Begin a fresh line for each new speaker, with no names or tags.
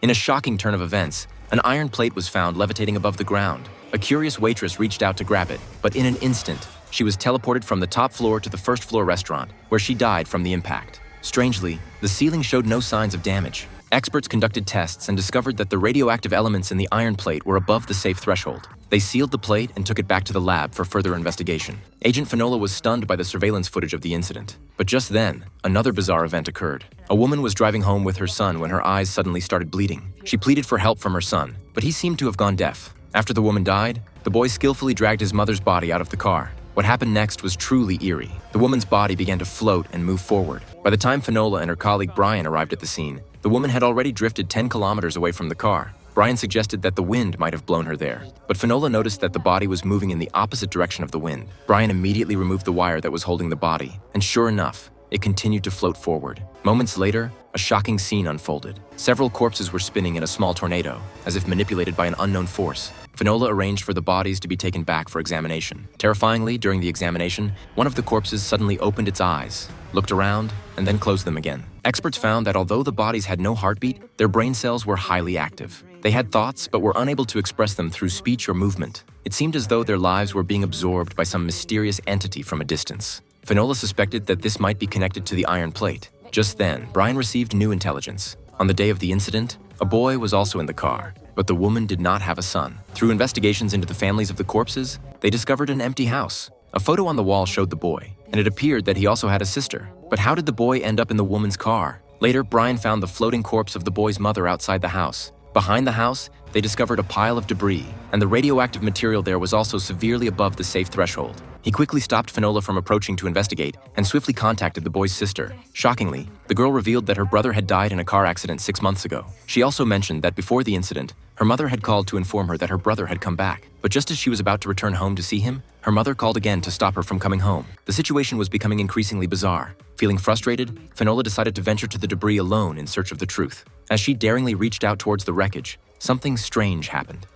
In a shocking turn of events, an iron plate was found levitating above the ground. A curious waitress reached out to grab it, but in an instant, she was teleported from the top floor to the first-floor restaurant, where she died from the impact. Strangely, the ceiling showed no signs of damage. Experts conducted tests and discovered that the radioactive elements in the iron plate were above the safe threshold. They sealed the plate and took it back to the lab for further investigation. Agent Finola was stunned by the surveillance footage of the incident. But just then, another bizarre event occurred. A woman was driving home with her son when her eyes suddenly started bleeding. She pleaded for help from her son, but he seemed to have gone deaf. After the woman died, the boy skillfully dragged his mother's body out of the car. What happened next was truly eerie. The woman's body began to float and move forward. By the time Finola and her colleague Brian arrived at the scene, the woman had already drifted 10 kilometers away from the car. Brian suggested that the wind might have blown her there, but Finola noticed that the body was moving in the opposite direction of the wind. Brian immediately removed the wire that was holding the body, and sure enough, it continued to float forward. Moments later, a shocking scene unfolded. Several corpses were spinning in a small tornado, as if manipulated by an unknown force. Finola arranged for the bodies to be taken back for examination. Terrifyingly, during the examination, one of the corpses suddenly opened its eyes, looked around, and then closed them again. Experts found that although the bodies had no heartbeat, their brain cells were highly active. They had thoughts, but were unable to express them through speech or movement. It seemed as though their lives were being absorbed by some mysterious entity from a distance. Finola suspected that this might be connected to the iron plate. Just then, Brian received new intelligence. On the day of the incident, a boy was also in the car, but the woman did not have a son. Through investigations into the families of the corpses, they discovered an empty house. A photo on the wall showed the boy, and it appeared that he also had a sister. But how did the boy end up in the woman's car? Later, Brian found the floating corpse of the boy's mother outside the house. Behind the house, they discovered a pile of debris, and the radioactive material there was also severely above the safe threshold. He quickly stopped Finola from approaching to investigate and swiftly contacted the boy's sister. Shockingly, the girl revealed that her brother had died in a car accident 6 months ago. She also mentioned that before the incident, her mother had called to inform her that her brother had come back. But just as she was about to return home to see him, her mother called again to stop her from coming home. The situation was becoming increasingly bizarre. Feeling frustrated, Finola decided to venture to the debris alone in search of the truth. As she daringly reached out towards the wreckage, something strange happened.